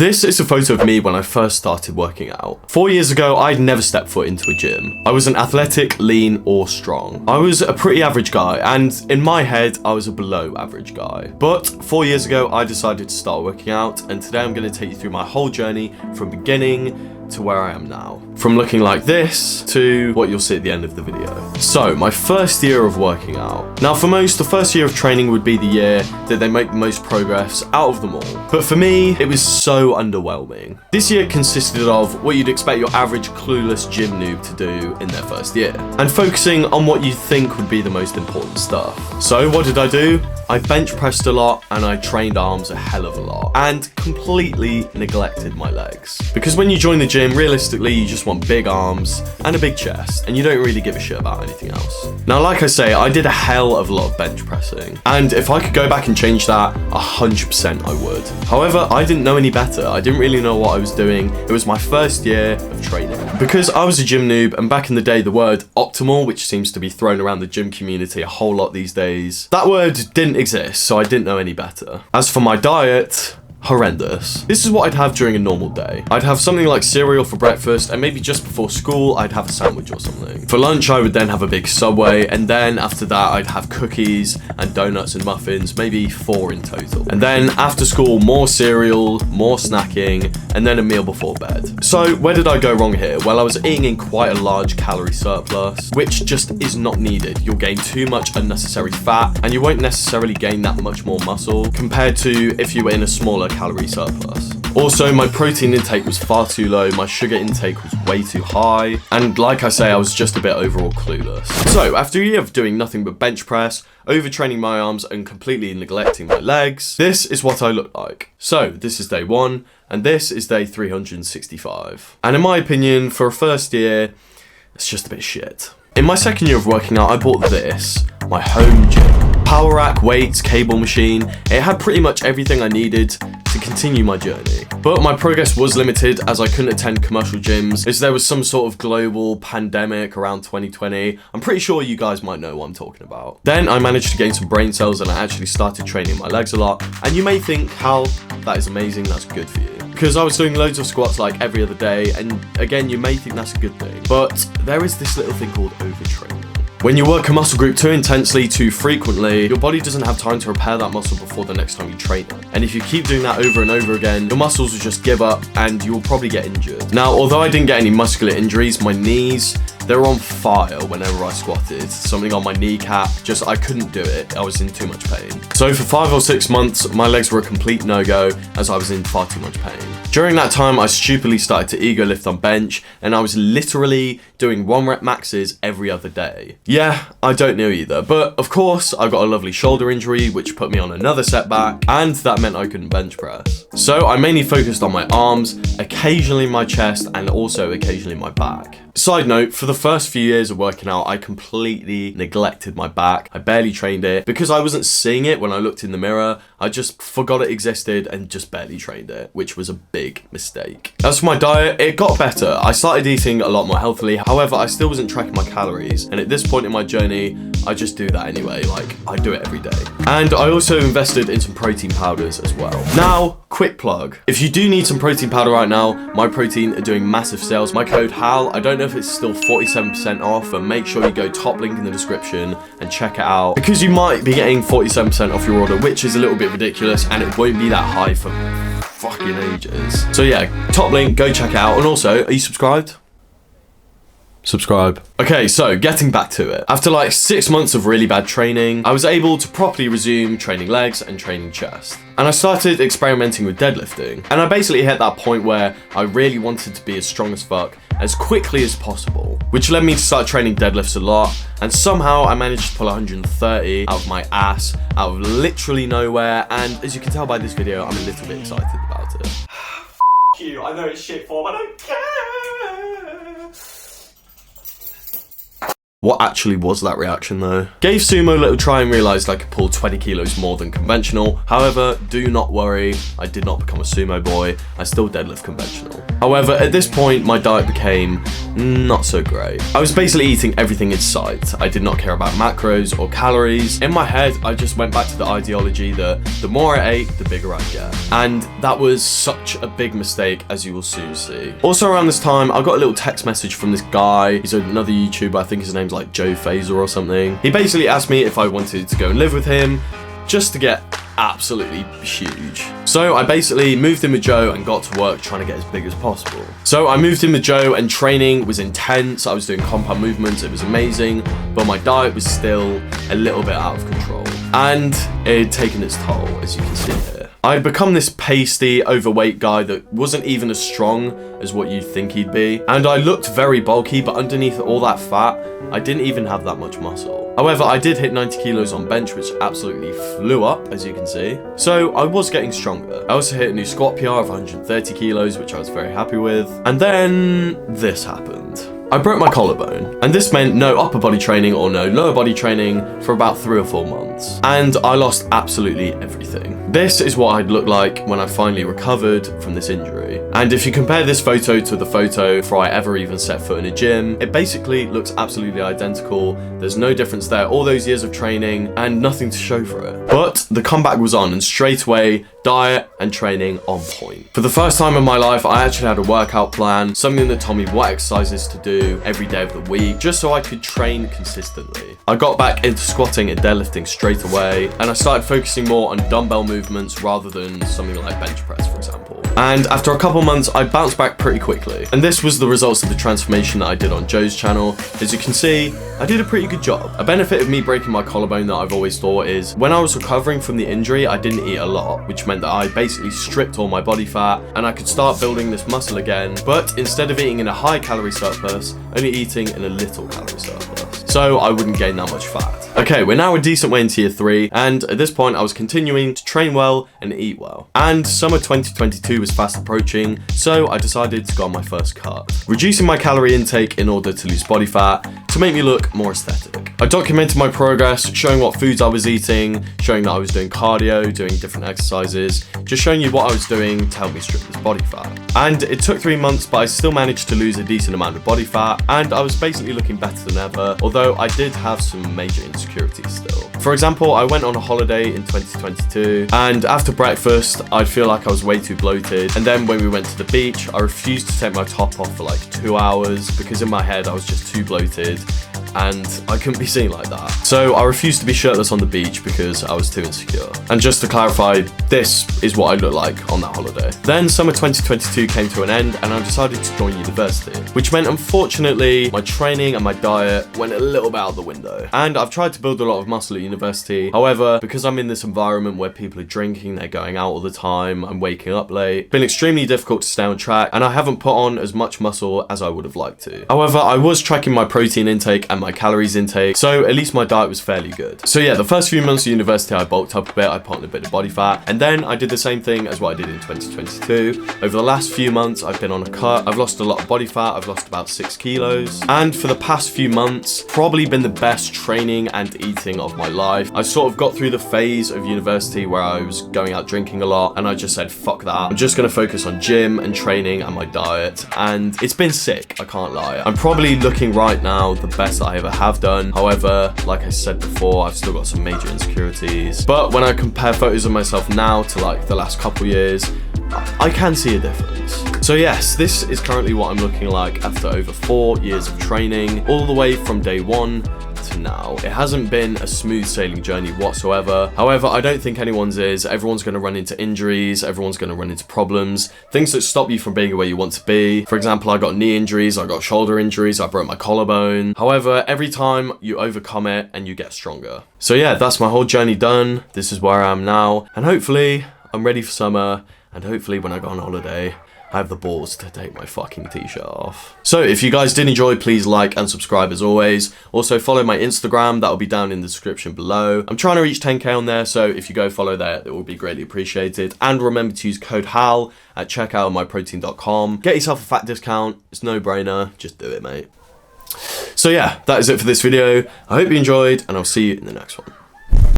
This is a photo of me when I first started working out. 4 years ago, I'd never stepped foot into a gym. I wasn't athletic, lean, or strong. I was a pretty average guy, and in my head, I was a below average guy. But 4 years ago, I decided to start working out, and today I'm going to take you through my whole journey from beginning to where I am now. From looking like this to what you'll see at the end of the video. So, my first year of working out. Now for most, the first year of training would be the year that they make the most progress out of them all. But for me, it was so underwhelming. This year consisted of what you'd expect your average clueless gym noob to do in their first year, and focusing on what you think would be the most important stuff. So what did I do? I bench pressed a lot and I trained arms a hell of a lot and completely neglected my legs. Because when you join the gym, realistically, you just want big arms and a big chest and you don't really give a shit about anything else. Now, like I say, I did a hell of a lot of bench pressing, and if I could go back and change that, 100% I would. However, I didn't know any better. I didn't really know what I was doing. It was my first year of training. Because I was a gym noob, and back in the day, the word optimal, which seems to be thrown around the gym community a whole lot these days, that word didn't exist, so I didn't know any better. As for my diet, horrendous. This is what I'd have during a normal day. I'd have something like cereal for breakfast, and maybe just before school, I'd have a sandwich or something. For lunch, I would then have a big Subway, and then after that, I'd have cookies and donuts and muffins, maybe 4 in total. And then after school, more cereal, more snacking, and then a meal before bed. So where did I go wrong here? Well, I was eating in quite a large calorie surplus, which just is not needed. You'll gain too much unnecessary fat, and you won't necessarily gain that much more muscle compared to if you were in a smaller calorie surplus. Also, my protein intake was far too low, my sugar intake was way too high, and like I say, I was just a bit overall clueless. So, after a year of doing nothing but bench press, overtraining my arms, and completely neglecting my legs, this is what I look like. So, this is day 1, and this is day 365. And in my opinion, for a first year, it's just a bit shit. In my second year of working out, I bought this, my home gym. Power rack, weights, cable machine, it had pretty much everything I needed to continue my journey. But my progress was limited as I couldn't attend commercial gyms as there was some sort of global pandemic around 2020. I'm pretty sure you guys might know what I'm talking about. Then I managed to gain some brain cells and I actually started training my legs a lot. And you may think, Hal, that is amazing, that's good for you. Because I was doing loads of squats like every other day, and again, you may think that's a good thing. But there is this little thing called overtraining. When you work a muscle group too intensely, too frequently, your body doesn't have time to repair that muscle before the next time you train it. And if you keep doing that over and over again, your muscles will just give up and you'll probably get injured. Now, although I didn't get any muscular injuries, my knees, they were on fire whenever I squatted. Something on my kneecap, just I couldn't do it. I was in too much pain. So for 5 or 6 months, my legs were a complete no-go as I was in far too much pain. During that time, I stupidly started to ego lift on bench, and I was literally doing 1 rep maxes every other day. Yeah, I don't know either, but of course, I got a lovely shoulder injury, which put me on another setback, and that meant I couldn't bench press. So I mainly focused on my arms, occasionally my chest, and also occasionally my back. Side note, for the first few years of working out, I completely neglected my back. I barely trained it. Because I wasn't seeing it when I looked in the mirror, I just forgot it existed and just barely trained it, which was a big mistake. As for my diet, it got better. I started eating a lot more healthily. However, I still wasn't tracking my calories. And at this point in my journey, I just do that anyway. Like, I do it every day. And I also invested in some protein powders as well. Now, quick plug. If you do need some protein powder right now, My Protein are doing massive sales. My code HAL, I don't know if it's still 47% off, but make sure you go top link in the description and check it out, because you might be getting 47% off your order, which is a little bit ridiculous, and it won't be that high for fucking ages. So yeah, top link, go check it out. And also, are you subscribed? Subscribe. Okay, so getting back to it. After like 6 months of really bad training, I was able to properly resume training legs and training chest. And I started experimenting with deadlifting. And I basically hit that point where I really wanted to be as strong as fuck as quickly as possible, which led me to start training deadlifts a lot. And somehow I managed to pull 130 out of my ass, out of literally nowhere. And as you can tell by this video, I'm a little bit excited about it. F you, I know it's shit form, I don't care. What actually was that reaction though? Gave sumo a little try and realised I could pull 20 kilos more than conventional. However, do not worry, I did not become a sumo boy. I still deadlift conventional. However, at this point, my diet became not so great. I was basically eating everything in sight. I did not care about macros or calories. In my head, I just went back to the ideology that the more I ate, the bigger I'd get. And that was such a big mistake, as you will soon see. Also around this time, I got a little text message from this guy. He's another YouTuber, I think his name's like Joe Phaser or something. He basically asked me if I wanted to go and live with him, just to get absolutely huge. So I basically moved in with Joe and got to work trying to get as big as possible. So I moved in with Joe and training was intense. I was doing compound movements, it was amazing, but my diet was still a little bit out of control. And it had taken its toll, as you can see here. I'd become this pasty, overweight guy that wasn't even as strong as what you'd think he'd be. And I looked very bulky, but underneath all that fat, I didn't even have that much muscle. However, I did hit 90 kilos on bench, which absolutely flew up, as you can see. So I was getting stronger. I also hit a new squat PR of 130 kilos, which I was very happy with. And then this happened. I broke my collarbone, and this meant no upper body training or no lower body training for about 3 or 4 months. And I lost absolutely everything. This is what I'd look like when I finally recovered from this injury. And if you compare this photo to the photo before I ever even set foot in a gym, it basically looks absolutely identical. There's no difference there, all those years of training and nothing to show for it. But the comeback was on, and straight away, diet and training on point. For the first time in my life, I actually had a workout plan, something that told me what exercises to do every day of the week, just so I could train consistently. I got back into squatting and deadlifting straight away, and I started focusing more on dumbbell movements rather than something like bench press, for example. And after a couple months, I bounced back pretty quickly. And this was the results of the transformation that I did on Joe's channel. As you can see, I did a pretty good job. A benefit of me breaking my collarbone that I've always thought is, when I was recovering from the injury, I didn't eat a lot, which meant that I basically stripped all my body fat and I could start building this muscle again, but instead of eating in a high calorie surplus, only eating in a little calorie surplus. So I wouldn't gain that much fat. Okay, we're now a decent way into year 3, and at this point I was continuing to train well and eat well. And summer 2022 was fast approaching, so I decided to go on my first cut, reducing my calorie intake in order to lose body fat to make me look more aesthetic. I documented my progress, showing what foods I was eating, showing that I was doing cardio, doing different exercises, just showing you what I was doing to help me strip this body fat. And it took 3 months, but I still managed to lose a decent amount of body fat, and I was basically looking better than ever, although I did have some major insecurities still. For example, I went on a holiday in 2022, and after breakfast, I'd feel like I was way too bloated, and then when we went to the beach, I refused to take my top off for like 2 hours, because in my head, I was just too bloated, and I couldn't be seen like that. So I refused to be shirtless on the beach because I was too insecure. And just to clarify, this is what I looked like on that holiday. Then summer 2022 came to an end and I decided to join university, which meant unfortunately my training and my diet went a little bit out the window. And I've tried to build a lot of muscle at university. However, because I'm in this environment where people are drinking, they're going out all the time, I'm waking up late, it's been extremely difficult to stay on track, and I haven't put on as much muscle as I would have liked to. However, I was tracking my protein intake and my calories intake, so at least my diet was fairly good. So yeah, the first few months of university I bulked up a bit, I put on a bit of body fat, and then I did the same thing as what I did in 2022. Over the last few months I've been on a cut, I've lost a lot of body fat, I've lost about 6 kilos, and for the past few months, probably been the best training and eating of my life. I sort of got through the phase of university where I was going out drinking a lot, and I just said fuck that, I'm just gonna focus on gym and training and my diet, and it's been sick, I can't lie. I'm probably looking right now the best I ever have done. However, like I said before, I've still got some major insecurities. But when I compare photos of myself now to like the last couple years, I can see a difference. So yes, this is currently what I'm looking like after over 4 years of training, all the way from day 1 to now. It hasn't been a smooth sailing journey whatsoever. However, I don't think anyone's is. Everyone's going to run into injuries, everyone's going to run into problems, things that stop you from being where you want to be. For example, I got knee injuries, I got shoulder injuries, I broke my collarbone. However, every time you overcome it and you get stronger. So yeah, that's my whole journey done. This is where I am now, and hopefully I'm ready for summer, and hopefully when I go on holiday, I have the balls to take my fucking t-shirt off. So if you guys did enjoy, please like and subscribe as always. Also follow my Instagram, that will be down in the description below. I'm trying to reach 10k on there, so if you go follow there, it will be greatly appreciated. And remember to use code HAL at checkout at myprotein.com. Get yourself a fat discount, it's no brainer, just do it mate. So yeah, that is it for this video. I hope you enjoyed, and I'll see you in the next one.